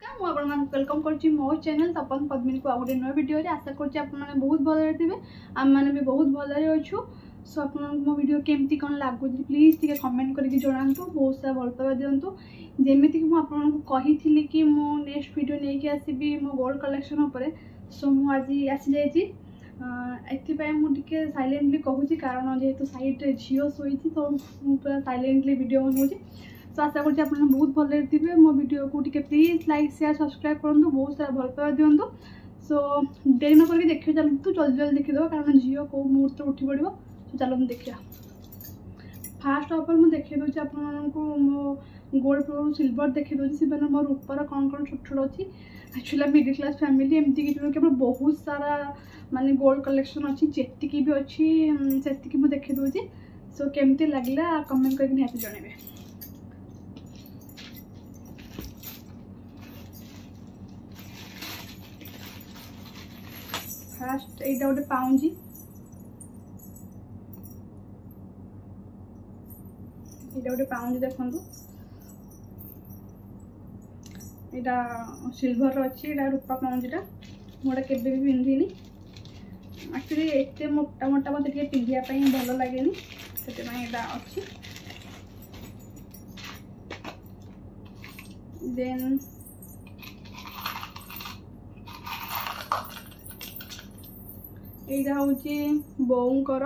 Welcome कर मो channel तपन पद्मिनी को गोटे नुआ वीडियो आशा कर बहुत भल थे आम मैंने भी बहुत भल अच्छु सो आप मो वीडियो केमती कौन लगुच प्लीज टे कमेंट करके जनातु बहुत सारा भल पावा दिंतु जमीक मुझे कि मो नेक्स्ट वीडियो नहीं आसबि मो गोल्ड कलेक्शन उपर सो मुझे आसी जाइए मुझे साइलेंटली कहूँ कारण जेहेतु साइड झील शोई तो पूरा साइलेंटली वीडियो बनाऊँगी सो आशा कर बहुत भल थे मो वीडियो को प्लीज लाइक शेयर सब्सक्राइब करूँ बहुत सारा भल पावा दिंतु सो देरी न करके देखिए चलते जल्दी जल्दी देखीद कारण झील कौ मुहूर्त उठी पड़ो सो चलो देखिए फास्ट ऑफर मुझे देखी दूसरी आपको मो गोल्ड प्लस सिल्वर देखी दूसरी से मोर रूपर कौन कौन छोट छोट अच्छी एक्चुअली मिडिल क्लास फैमिली एमती कि केवल बहुत सारा माने गोल्ड कलेक्शन अच्छी जेतिकी भी अच्छी से मुझे देखी दूसरी सो केमती लगला कमेंट करके निहाती जनइबे। फास्ट एटा गोटे पाउंजी गोटे पाउंजी देखु यहाँ सिल्वर अच्छी रूपा पाउंजीटा मोटा केबे भी पिंधिनी एक्चुअली एत मोटा मोटा मत पिंधापी भल लगे से अच्छी देन यहाँ हूँ बोऊर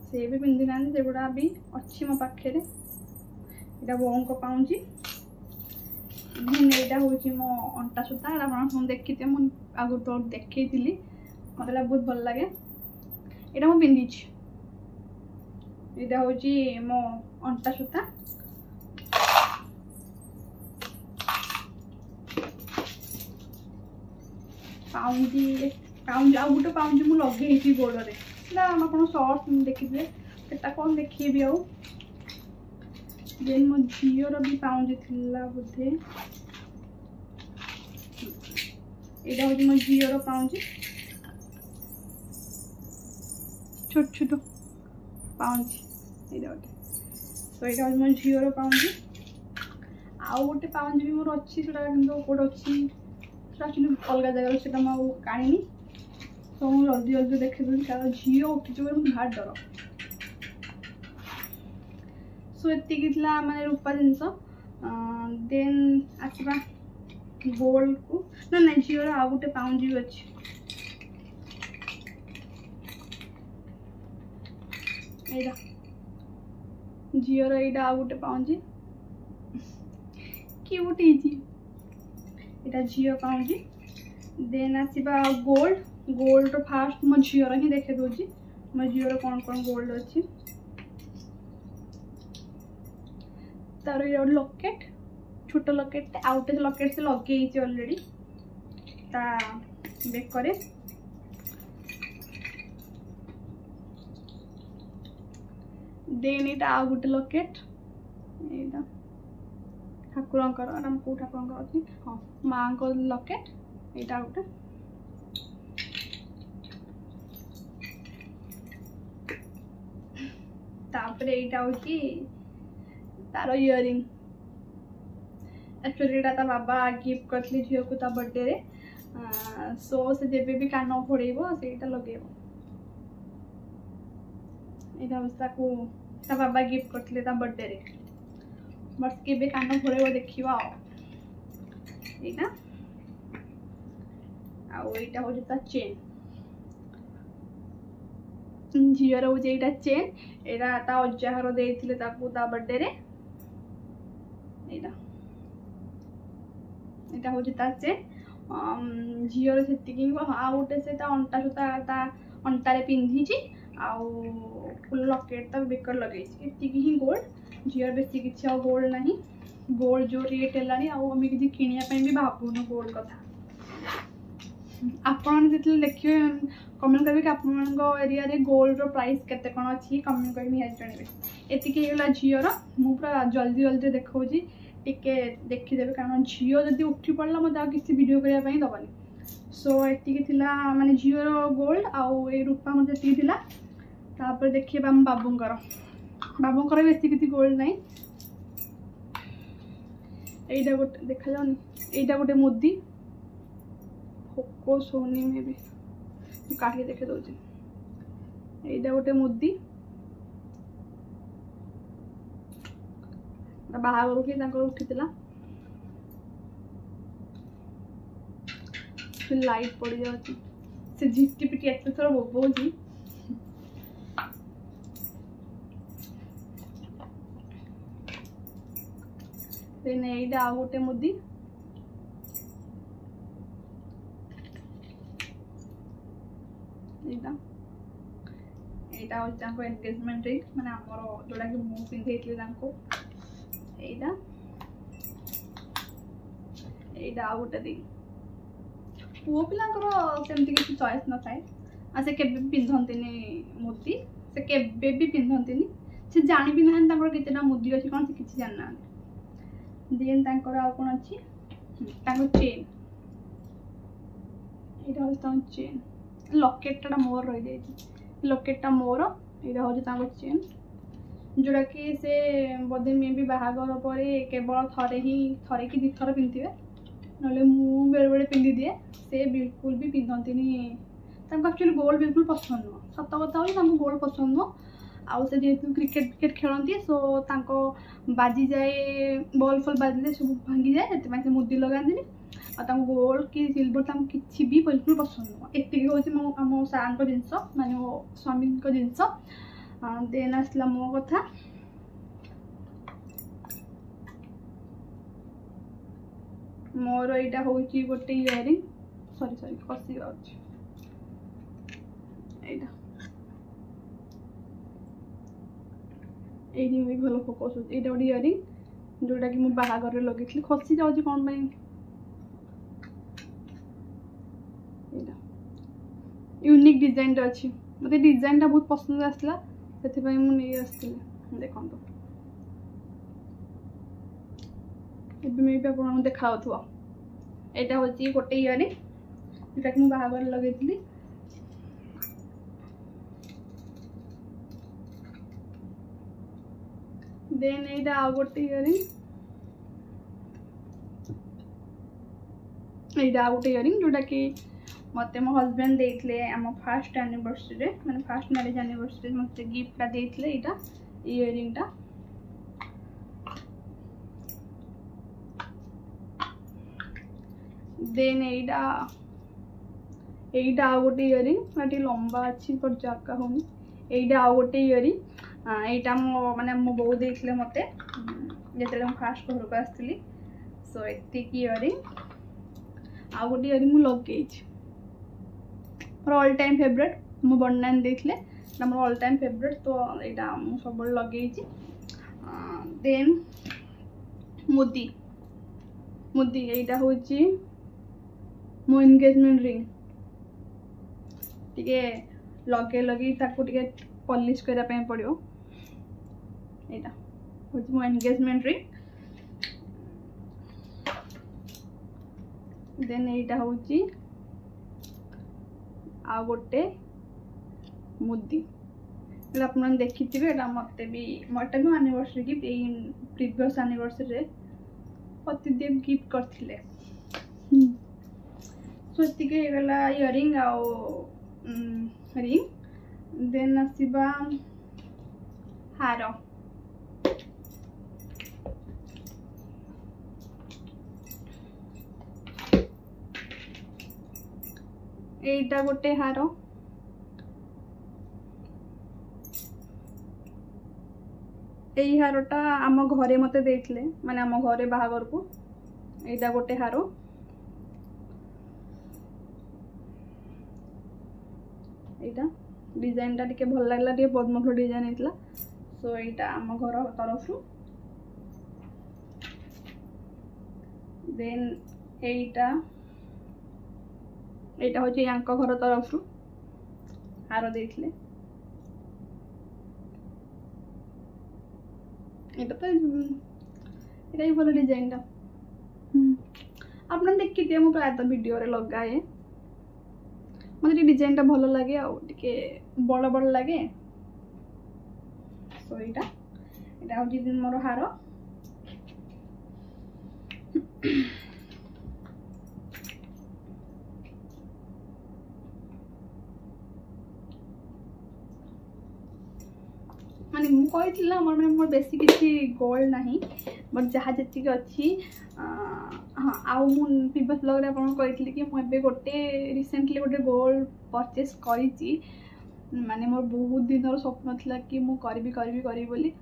से भी पिंधि ना से गुड़ा भी अच्छी मो पाखे यहाँ बोऊ को पाऊँगी यहाँ हूँ मो अंटा सूता आप देखी मुझे आगु तो देखी मत बहुत भल लगे यहाँ मुझे पिंधि यहाँ हूँ मो अंटा सूता पाऊँजी पाउंजी आ गोटे पाउंजी मुझे लगे गोड़े आप सर्ट देखिए सेटा कौन देखी आउ देन मो झीर भी पाउंजी थिला बोधे यहाँ हूँ मो झीर पाउंजी छोट छोट पाउंजी यहाँ गोटे तो यहाँ हूँ मो झीर पाउंजी आउ गोटे पाउंजी भी मोर अच्छी कौट अच्छी अलग जगह से काणी तो मुझे जल्दी जल्दी देखी दूसरी कारण झील उठी मुझे भार डर सो ये माने रूपा जिनस देन आसवा गोल्ड को ना ना झील आ गोटे पाउंजी भी अच्छी झील यहाँ आ गोटे पाउंजी क्यूट यहाँ झील पाउंजी देन आसवा गोल्ड गोल्ड फास्ट मो झीर ही देखे दूसरी मो झीर कौन कौन गोल्ड अच्छी तार ये लकेट छोट लकेट आउटे लकेट से लगे ऑलरेडी ता बेकरे देन यहाँ आ गोटे लकेट यहाँ ठाकुर कौ ठाकुर अच्छी हाँ माँ को लकेट यहाँ गोटे तापर यहाँ हूँ तार इयरिंग एक्चुअली ता बाबा गिफ्ट करते झील को ता बर्थडे रे सो से जेबे भी कान फोड़ेब से लगे यहाँ ता बाबा गिफ्ट करते ता बर्थडे रे बस के कान फोड़ेब देखा यहाँ आईटा हूँ ता चेन झीर हूँ यहाँ चेन यहाँ ता अजार देते ता बर्थडे रे यहाँ हूँ ता चेन झीर से आ गोटे से अंटा सूता ता अंटारे पिंधि आउ फुल लकेट ता बेकर लगे ही गोल्ड झीर बेसी किसी गोल्ड ना गोल्ड जो रेट है आम कि किणापी भी भावुन गोल्ड कथा आपन जो देखिए कमेंट करेंगे कि आप एरिया रे गोल्ड रो प्राइस केते कौन अच्छी कमेंट कर निहाती जानवे एतिकला झीर मु पूरा जल्दी जल्दी देखी टिके देखीदेवे कारण झील जब उठी पड़ा मत किसी वीडियो करने दबनी सो ये माने झीर गोल्ड आउ ए रूपा मुझे जी तापर देखिए आम बाबूंकर बेसी किसी गोल्ड नहीं এইটা গোটে দেখা যাওনি এইটা গোটে মুদি फोकस होनी मे भी काटी देखे दौर এইটা গোটে মুদি बाहागर कि उठी लाइट पड़ जाऊँ से झिटी पिटी एत थर बोबौची এইটা आ गोटे मुदी এইটা হচ্ছে তাঙ্কো এনগেজমেন্ট রিং মানে আমার जोटा कि मु पिंधेइतली तांको এইটা এইটা आ गोटे रिंग पुओ पिलांकर सेमती किसी चॉइस न थाए आ से केबे पिंधंतिनी मुदी से केबे भी पिंधंतिनी से जानि भी नहन तांकर केतेना मुदी अछि कोन से किछि जानना देन तांकर आ कोन अछि तांको चेन এইটা হচ্ছে তাঙ্কো চেন लकेटा मोर रही जाइए लकेटा मोर यहाँ हूँ तांको चेन जोड़ा कि से बोधे मे भी बाहागर पर केवल थे कि दिथर पिंधे ना मु बेले बेले पिंधि दिए से बिल्कुल भी पिंधंतिनी एक्चुअली गोल्ड बिल्कुल पसंद नुह सत कथा हूँ गोल्ड पसंद नुह आउ से जेहेतु क्रिकेट विकेट खेलती सो तांको बाजी जाए बॉल फल बाजिले सब भांगी जाए से मुदी लगाती आ गोल्ड कि सिल्वर किसी भी बिल्कुल पसंद नुह एति हूँ आम सार जिनस माने मो स्वामी जिनस देन आसला मो कथा मोर यहाँ हूँ गोटे इयरिंग सॉरी सॉरी कसी यहाँ ये भी भल फोकस हो यहाँ गोटे इयरिंग जोटा कि मुझे बाहागर लगे खसी जाऊँगी कौन यूनिक डिजाइन अच्छी मत डिजाइन टा बहुत पसंद आसला से मुझे देखो मे भी आप देखा यहाँ हूँ गोटे इयरिंग जोटा कि बाहागर लगे देन यहाँ आ गोटे इयरिंग यहाँ आ गोटे इयरिंग जोटा कि मत मो हजबैंड देते आम फास्ट एनिवर्सरी मैंने फास्ट मैरिज एनिवर्सरी मत गिफ्टा देते यहाँ इयरिंग टा देन यहाँ आ गोटे इयरिंग टे लंबा अच्छी पर जगह होनी यहाँ आ गोटे इयरिंग यहाँ मो माने मो बो देते मत जो फास्ट घर को आसती सो एति इयरिंग आ गोटे इयरिंग मु लगे मोर ऑल टाइम फेवरेट मो बन्नान देते मोर ऑल टाइम फेवरेट तो यहाँ मुझे सब लगे देन मुदी मुदी यहाँ हूँ मो एंगेजमेंट रिंग टे लगे लगे टे पॉलिश करने पड़ो यहाँ हूँ मो एंगेजमेंट रिंग देन यहाँ हूँ आ गोटे मुदी आप देखी मत भी मोटा भी एनिवर्सरी गिफ्ट प्रीवियस एनिवर्सरी पतिदेव गिफ्ट करथिले सो एतिके गला इयरिंग आउ रिंग देन आसीबा हार एटा गोटे हार यही हारटा आम घरे मते देइथिले माने आम घरे बाहागर को एटा गोटे हार एटा डिजाइन टा टिके भल लागला टिके पद्मफुल डिजाइन हेतला सो एटा आम घर तरफ देन एटा एटा हूँ यांक घर तरफ हार देते এটা তো এটাই ভালো ডিজাইনটা আপনারা দেখিতে মু প্রায় ভিডিও রে লগায়ে মতে ডিজাইনটা ভালো লাগে আর টিকে বড় বড় লাগে সো এটা এটা হচ্ছে মোর হার माने मु कही माने मोर बेसी किसी गोल्ड नहीं बट जहाँ जी अच्छी हाँ आउ मु प्रीवियस ब्लॉग रे आपन कही कि मुझे गोटे रिसेंटली गोटे गोल्ड परचेस करी माने मोर बहुत दिन स्वप्न थिला कि मु करी बोली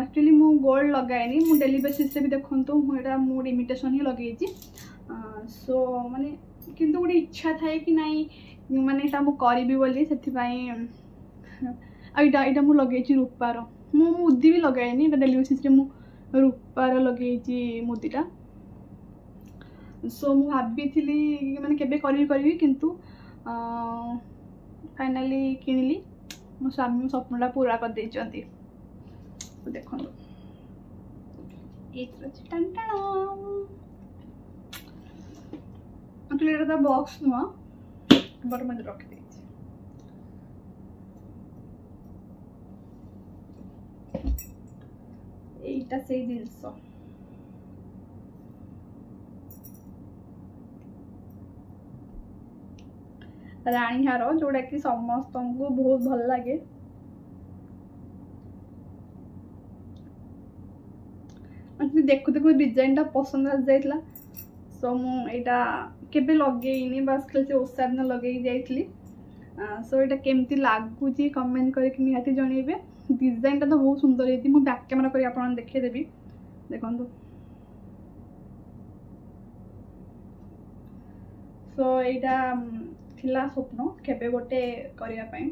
एक्चुअली मु गोल्ड लगाएनी मु डेली बेसिस रे भी देखंतु मु एटा मूड इमिटेशन ही लगेची सो माने किंतु गोटे इच्छा थाए कि नहीं माने एटा मु करी बोली सेथि पई एटा मु लगेची रूपार मु मुदी भी लगाएनी एटा डेली बेसिस रे मु रूपार लगेची मुदीटा सो मु भाबी थिली माने केबे करी किंतु फाइनली किनिली मो स्वामी स्वप्नटा पूरा कर देचंती देखो तो बॉक्स नुआ बट मैं रख दे एटा से जिनस रानी हार जोड़ा कि समस्त को बहुत भल लगे देखु देखु डिजाइन टा पसंद आ जाइला सो मु एटा केबे लगेइनी बस खाली से ओसा दिन लगेई जाइतली सो एटा केमती लागुची कमेंट करके निहाती जणेबे डिजाइन टा तो बहुत सुंदर हेती मु बैक कैमरा करी आपन देखै देबी देखंतु सो एटा थिला स्वप्न केबे गोटे करिया पई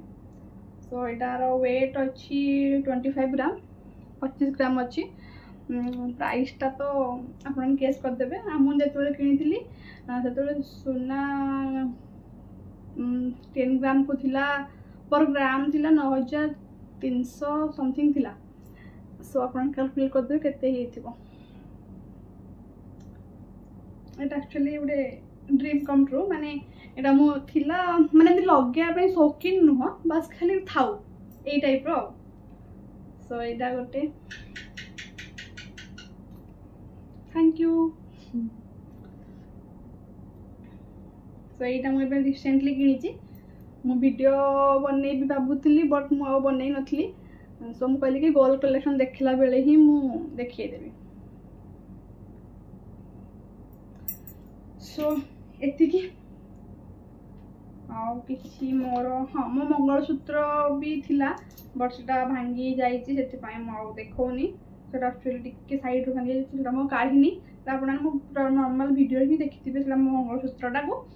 सो एटार वेट अछि 25 ग्राम 25 ग्राम अछि प्राइस टा तो आपन केस कर देबे हम जेतोले किनिथिली सेतोले सोना 10 ग्राम को थिला पर ग्राम थिला 9300 समथिंग थिला सो आपन कैलकुलेट कर देबे केते हेथिबो एटा एक्चुअली उडे ड्रीम कम ट्रू माने एटा मो थिला माने लगे पे शौकीन नुह बस खाली थाउ ए टाइप रो सो एटा गोटे थैंक यू सो एटा मु एबे रिसेंटली किनिची मु वीडियो बनै भी भाबुतली बट मु बनै नथली सो मु कहली कि गोल्ड कलेक्शन देखला बेले ही मु देखिए देबी सो एति की आउ किछि मोर हाँ मो मंगलसूत्र भी थिला बट सेटा भांगी जाइछि सेति पय मु आउ देखौनी सेटा एक्चुअली टिके साइड रो भांगी जाइछि सेटा मो काढिनी आपन मो नॉर्मल वीडियो भी देखिथिबे सेटा मो मंगलसूत्रटा को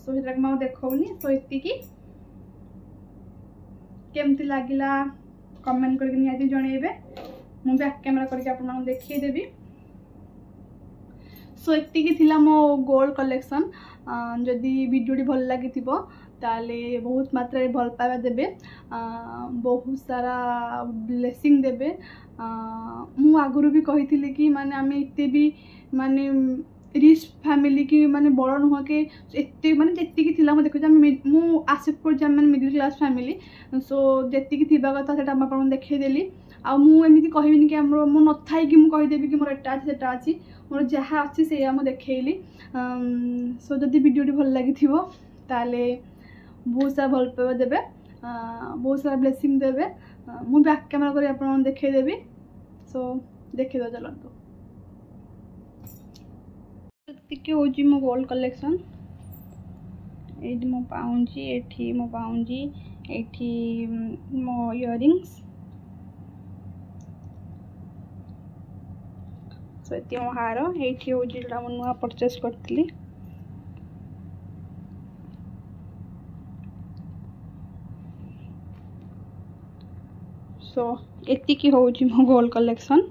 सो सेटा मो देखौनी सो एति की केमती लागिला कमेंट करके निहाती जणेबे मु बैक कैमरा करके आपन देखिए देबी सो एति की थिला मो गोल्ड कलेक्शन जदि वीडियो भल लगी ताले बहुत मात्रा भल पाइबा देबे बहुत सारा ब्लेसिंग देबे मु आगुरु भी कही कि माने आमे इते भी माने रिच फैमिली की माने बड़ नुह के एते माने जेति की थिला म देखो मु आसेप्ट कर माने मिडिल क्लास फैमिली सो जेति की थिबा कथा सेटा हम आपन देखै देली आ मु एमिति कहबिनी कि हमरो मु न थाई कि मु कहि देबी कि मोर एटा अछि सेटा अछि मोर जहाँ अच्छी से हम देखली सो जदि वीडियो भल लगी ताले बहुत सारा भल पाइबा देबे बहुत सारा ब्लेसिंग देबे मु बैक कैमरा करी आपन देखै देबी सो देखि दो चलंतु के होजी मो गोल्ड कलेक्शन एठी मो पाउंजी एठी मो पाउंजी एठी मो इयरिंग्स सो एती मो हार एठी होजी जडा मो नुआ परचेस करतली सो एती की होजी मो गोल्ड कलेक्शन